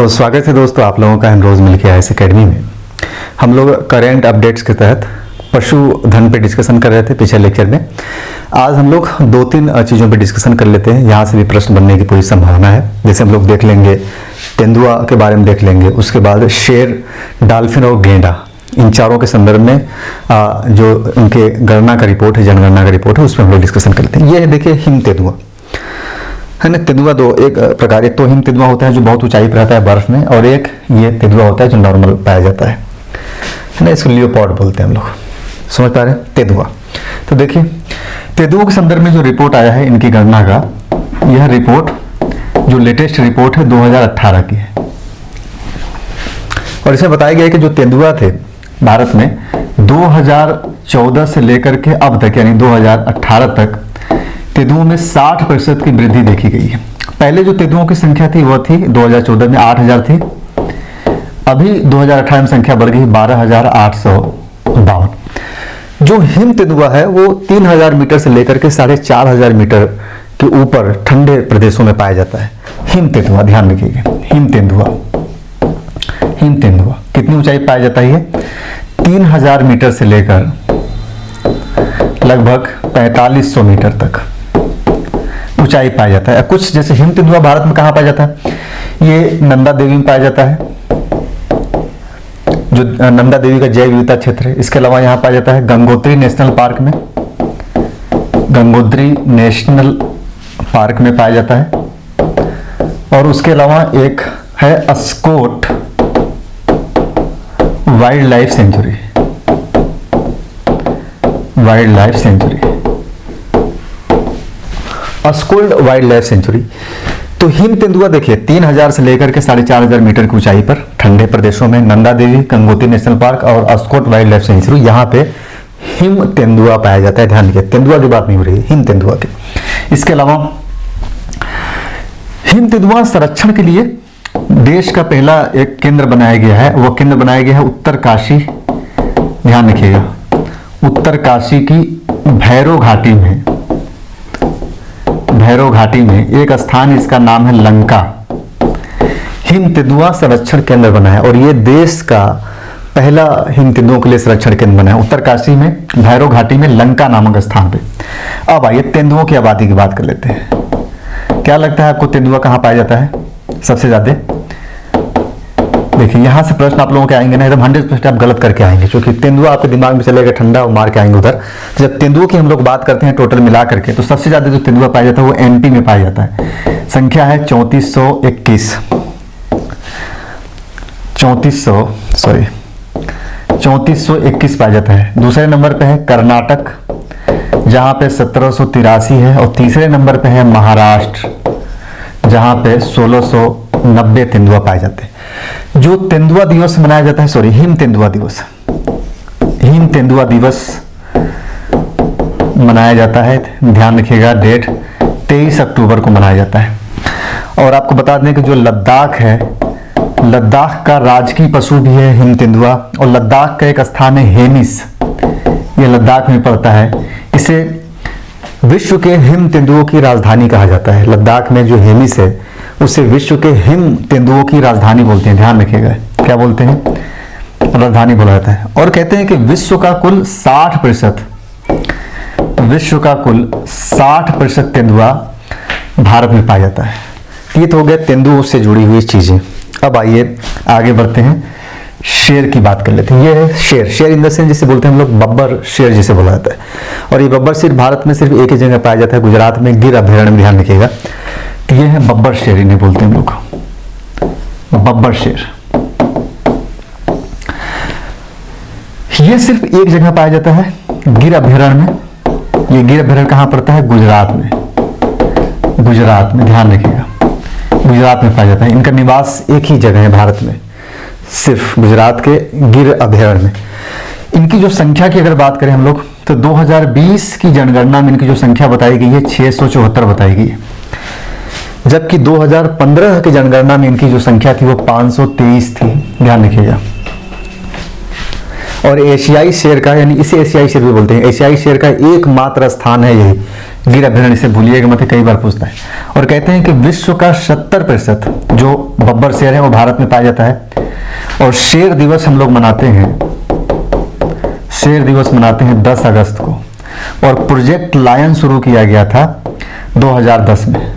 तो स्वागत है दोस्तों आप लोगों का एनरोज मिल्की आईएएस एकेडमी में। हम लोग करेंट अपडेट्स के तहत पशुधन पे डिस्कशन कर रहे थे पिछले लेक्चर में। आज हम लोग दो तीन चीज़ों पे डिस्कशन कर लेते हैं, यहाँ से भी प्रश्न बनने की पूरी संभावना है। जैसे हम लोग देख लेंगे तेंदुआ के बारे में देख लेंगे, उसके बाद शेर, डॉल्फिन और गेंडा, इन चारों के संदर्भ में जो उनके गणना का रिपोर्ट है, जनगणना का रिपोर्ट है, उसमें हम लोग डिस्कशन करते हैं। ये है देखिए हिम तेंदुआ है ना। तेंदुआ दो एक प्रकार, एक तो हिम तेंदुआ होता है जो बहुत ऊंचाई पर रहता है बर्फ में, और एक ये तेंदुआ होता है जो नॉर्मल पाया जाता है ना। इसको लियोपार्ड बोलते हैं हम लोग, समझ पा रहे हैं। तेंदुआ, तो देखिए तेंदुओं के संदर्भ में जो रिपोर्ट आया है इनकी गणना का, यह रिपोर्ट जो लेटेस्ट रिपोर्ट है 2018 की है। और इसमें बताया गया है कि जो तेंदुआ थे भारत में 2014 से लेकर के अब तक यानी 2018 तक तेंदुओं में 60% की वृद्धि देखी गई है। पहले जो तेंदुओं की संख्या थी वह थी 2014 में 8000 थी, अभी 2018 में संख्या बढ़ गई 12852। जो हिम तेंदुआ है वो 3000 मीटर से लेकर के 4500 मीटर के ऊपर ठंडे प्रदेशों में पाया जाता है। हिम तेंदुआ, ध्यान रखिएगा, हिम तेंदुआ, हिम तेंदुआ कितनी ऊंचाई पाया जाता है? 3000 मीटर से लेकर लगभग 4500 मीटर तक ऊंचाई पाया जाता है। कुछ जैसे हिम तेंदुआ भारत में कहां पाया जाता है? ये नंदा देवी में पाया जाता है, जो नंदा देवी का जैव विविधता क्षेत्र है। इसके अलावा यहाँ पाया जाता है गंगोत्री नेशनल पार्क में, गंगोत्री नेशनल पार्क में पाया जाता है। और उसके अलावा एक है Askot wildlife sanctuary, wildlife sanctuary, Askot wildlife sanctuary. तो हिम तेंदुआ देखिए 3000 से लेकर के 4500 मीटर की ऊंचाई पर ठंडे प्रदेशों में नंदा देवी, गंगोत्री नेशनल पार्क और अस्कोट वाइल्ड लाइफ सेंचुरी, यहाँ पे हिम तेंदुआ पाया जाता है। ध्यान रखिए, तेंदुआ की बात नहीं हो रही है, हिम तेंदुआ की। इसके अलावा हिम तेंदुआ संरक्षण के लिए देश का पहला एक केंद्र बनाया गया है। वह केंद्र बनाया गया है उत्तरकाशी, ध्यान रखिएगा, उत्तरकाशी की भैरव घाटी में, भैरव घाटी में एक स्थान, इसका नाम है लंका। हिम तेंदुआ संरक्षण केंद्र बना है और ये देश का पहला हिम तेंदुओं के लिए संरक्षण केंद्र बना है उत्तरकाशी में, भैरव घाटी में, लंका नामक स्थान पे। अब आइए तेंदुओं की आबादी की बात कर लेते हैं। क्या लगता है आपको तेंदुआ कहां पाया जाता है सबसे ज्यादा? देखिए यहां से प्रश्न आप लोगों के आएंगे ना, एकदम 100% आप गलत करके आएंगे, क्योंकि तेंदुआ आपके दिमाग में चलेगा ठंडा और मार के आएंगे उधर। तो जब तेंदुआ की हम लोग बात करते हैं टोटल मिला करके, तो सबसे ज्यादा जो तेंदुआ पाया जाता है वो एमपी में पाया जाता है। संख्या है 3421 पाया जाता है। दूसरे नंबर पे है कर्नाटक, जहां पे 1783 है, और तीसरे नंबर पे है महाराष्ट्र, जहां पे 1690 तेंदुआ पाए जाते हैं। जो तेंदुआ दिवस मनाया जाता है, सॉरी हिम तेंदुआ दिवस, हिम तेंदुआ दिवस मनाया जाता है, ध्यान रखिएगा, डेट 23 अक्टूबर को मनाया जाता है। और आपको बता दें कि जो लद्दाख है, लद्दाख का राजकीय पशु भी है हिम तेंदुआ, और लद्दाख का एक स्थान है हेमिस, ये लद्दाख में पड़ता है। इसे विश्व के हिम तेंदुओं की राजधानी कहा जाता है। लद्दाख में जो हेमिस है उसे विश्व के हिम तेंदुओं की राजधानी बोलते हैं, ध्यान रखिएगा, क्या बोलते हैं? राजधानी बोला जाता है। और कहते हैं कि विश्व का कुल 60% तेंदुआ भारत में पाया जाता है। ये तो हो गया तेंदुओं से जुड़ी हुई चीजें। अब आइए आगे बढ़ते हैं, शेर की बात कर लेते हैं। ये है शेर, शेर इन द सेंस जिसे बोलते हैं हम लोग बब्बर शेर जिसे बोला जाता है। और ये बब्बर शेर भारत में सिर्फ एक ही जगह पाया जाता है, गुजरात में, गिर अभयारण्य में, ध्यान रखिएगा। तो ये है बब्बर शेर, इन्हें बोलते हैं हम लोग बब्बर शेर। ये सिर्फ एक जगह पाया जाता है, गिर अभयारण्य में। ये गिर अभयारण्य कहां पड़ता है? गुजरात में, गुजरात में, ध्यान रखिएगा, गुजरात में पाया जाता है। इनका निवास एक ही जगह है भारत में, सिर्फ गुजरात के गिर अभयारण्य में। इनकी जो संख्या की अगर बात करें हम लोग, तो 2020 की जनगणना में इनकी जो संख्या बताई गई है 674 बताई गई है, जबकि 2015 की जनगणना में इनकी जो संख्या थी वो 523 थी, ध्यान रखिएगा। और एशियाई शेर का, यानी इसे एशियाई शेर भी बोलते हैं, एशियाई शेर का एकमात्र स्थान है यही गिर अभ्यारण्य, इसे भूलिएगा मत, कई बार पूछता है। और कहते हैं कि विश्व का 70% जो बब्बर शेर है वो भारत में पाया जाता है। और शेर दिवस हम लोग मनाते हैं, शेर दिवस मनाते हैं 10 अगस्त को। और प्रोजेक्ट लायन शुरू किया गया था 2010 में।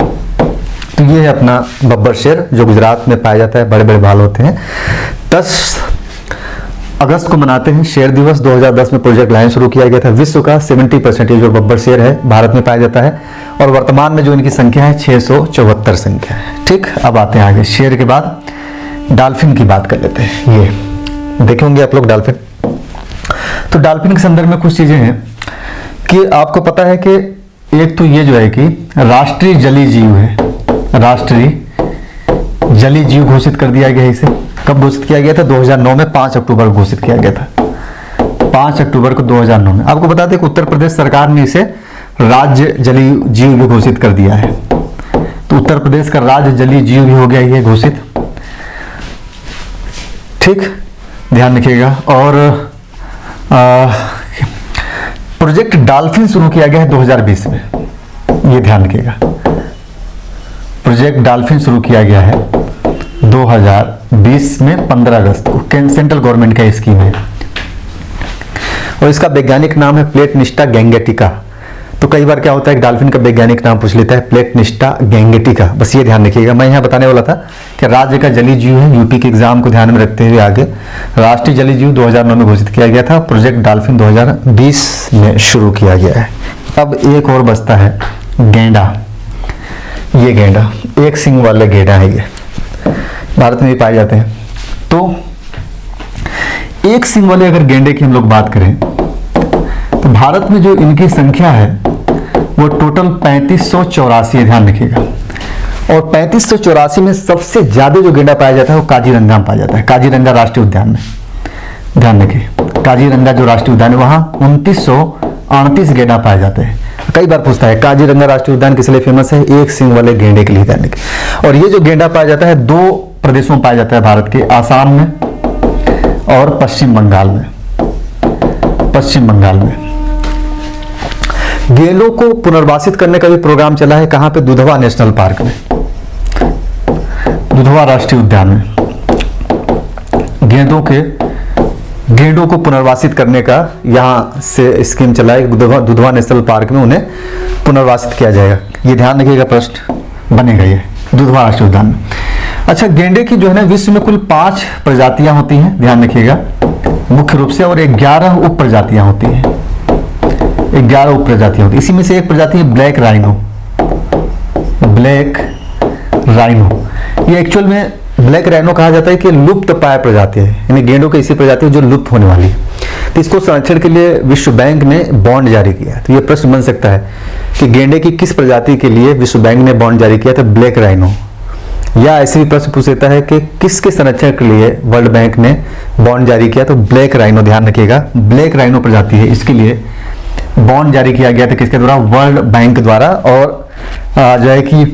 तो ये है अपना बब्बर शेर जो गुजरात में पाया जाता है, बड़े बड़े बाल होते हैं। 10 अगस्त को मनाते हैं शेर दिवस। 2010 में प्रोजेक्ट लायन शुरू किया गया था। विश्व का 70% जो बब्बर शेर है भारत में पाया जाता है। और वर्तमान में जो इनकी संख्या है 674 संख्या है। ठीक, अब आते हैं आगे। शेर के बाद डॉल्फिन की बात कर लेते हैं। ये देखे होंगे आप लोग डॉल्फिन। तो डॉल्फिन के संदर्भ में कुछ चीजें हैं कि आपको पता है कि एक तो ये जो है कि राष्ट्रीय जलीय जीव है, राष्ट्रीय जलीय जीव घोषित कर दिया गया है इसे। कब घोषित किया गया था? 2009 में 5 अक्टूबर को घोषित किया गया था, 5 अक्टूबर को 2009 में। आपको बता दें कि उत्तर प्रदेश सरकार ने इसे राज्य जलीय जीव भी घोषित कर दिया है। तो उत्तर प्रदेश का राज्य जलीय जीव भी हो गया ये घोषित। ठीक, ध्यान रखिएगा। और प्रोजेक्ट डॉल्फिन शुरू किया गया है 2020 में, ये ध्यान रखिएगा। प्रोजेक्ट डॉल्फिन शुरू किया गया है 2020 में 15 अगस्त को। सेंट्रल गवर्नमेंट का स्कीम है और इसका वैज्ञानिक नाम है प्लेटनिस्टा गैंगेटिका। तो कई बार क्या होता है, डॉल्फिन का वैज्ञानिक नाम पूछ लेता है, प्लेटनिस्टा गैंगेटिका। बस ये ध्यान रखिएगा। मैं यहाँ बताने वाला था कि राज्य का जलीय जीव है, यूपी के एग्जाम को ध्यान में रखते हुए आगे राष्ट्रीय जलीय जीव 2009 में घोषित किया गया था। प्रोजेक्ट डॉल्फिन 2020 में शुरू किया गया है। अब एक और बचता है गेंडा। ये गेंडा एक सिंग वाले गेंडा है, ये भारत में भी पाए जाते हैं। तो एक सिंग वाले अगर गेंडे की हम लोग बात करें तो भारत में जो इनकी संख्या है वो टोटल 3584 है, ध्यान रखिएगा। और 3584 में सबसे ज्यादा जो गेंडा पाया जाता है वो काजीरंगा में पाया जाता है, काजीरंगा राष्ट्रीय उद्यान में। ध्यान रखिए, काजीरंगा जो राष्ट्रीय उद्यान है वहां 2938 गेंडा पाए जाते हैं। कई बार पूछता है काजीरंगा राष्ट्रीय उद्यान किस लिए फेमस है? एक सिंग वाले गेंडे के लिए, ध्यान रखिए। और ये जो गेंडा पाया जाता है 2 प्रदेशों में पाया जाता है भारत के, आसाम में और पश्चिम बंगाल में। पश्चिम बंगाल में गेंडों को पुनर्वासित करने का भी प्रोग्राम चला है। कहां पे? दुधवा नेशनल पार्क में, दुधवा राष्ट्रीय उद्यान में गेंडों को पुनर्वासित करने का यहां से स्कीम चला है। दुधवा नेशनल पार्क में उन्हें पुनर्वासित किया जाएगा। ये ध्यान रखिएगा, प्रश्न बनेगा ये दुधवा राष्ट्रीय उद्यान में। अच्छा, गेंडे की जो है ना विश्व में कुल 5 प्रजातियां होती हैं, ध्यान रखिएगा मुख्य रूप से। और 11 उप प्रजातियां होती हैं, 11 उप प्रजातियां होती हैं। इसी में से एक प्रजाति है ब्लैक राइनो। ब्लैक राइनो ये एक्चुअल में ब्लैक राइनो कहा जाता है कि लुप्त प्राय प्रजाति है, यानी गेंडों की ऐसी प्रजाति है जो लुप्त होने वाली है। तो इसको संरक्षण के लिए विश्व बैंक ने बॉन्ड जारी किया। तो ये प्रश्न बन सकता है कि गेंडे की किस प्रजाति के लिए विश्व बैंक ने बॉन्ड जारी किया था? Black rhino. या ऐसे भी प्रश्न पूछ सकता है कि किसके संरक्षण के लिए वर्ल्ड बैंक ने बॉन्ड जारी किया? तो ब्लैक राइनो, ध्यान रखिएगा ब्लैक राइनो प्रजाति है, इसके लिए बॉन्ड जारी किया गया था। किसके द्वारा? वर्ल्ड बैंक द्वारा। और जो है कि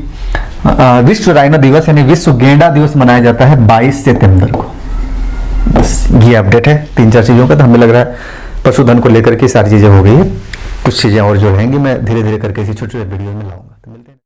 विश्व राइनो दिवस यानी विश्व गेंडा दिवस मनाया जाता है 22 सितंबर को। बस ये अपडेट है 3-4 चीजों का। तो हमें लग रहा है पशुधन को लेकर के सारी चीजें हो गई है। कुछ चीजें और जो रहेंगी मैं धीरे धीरे करके इसी छोटे छोटे वीडियो में लाऊंगा। तो मिलते हैं।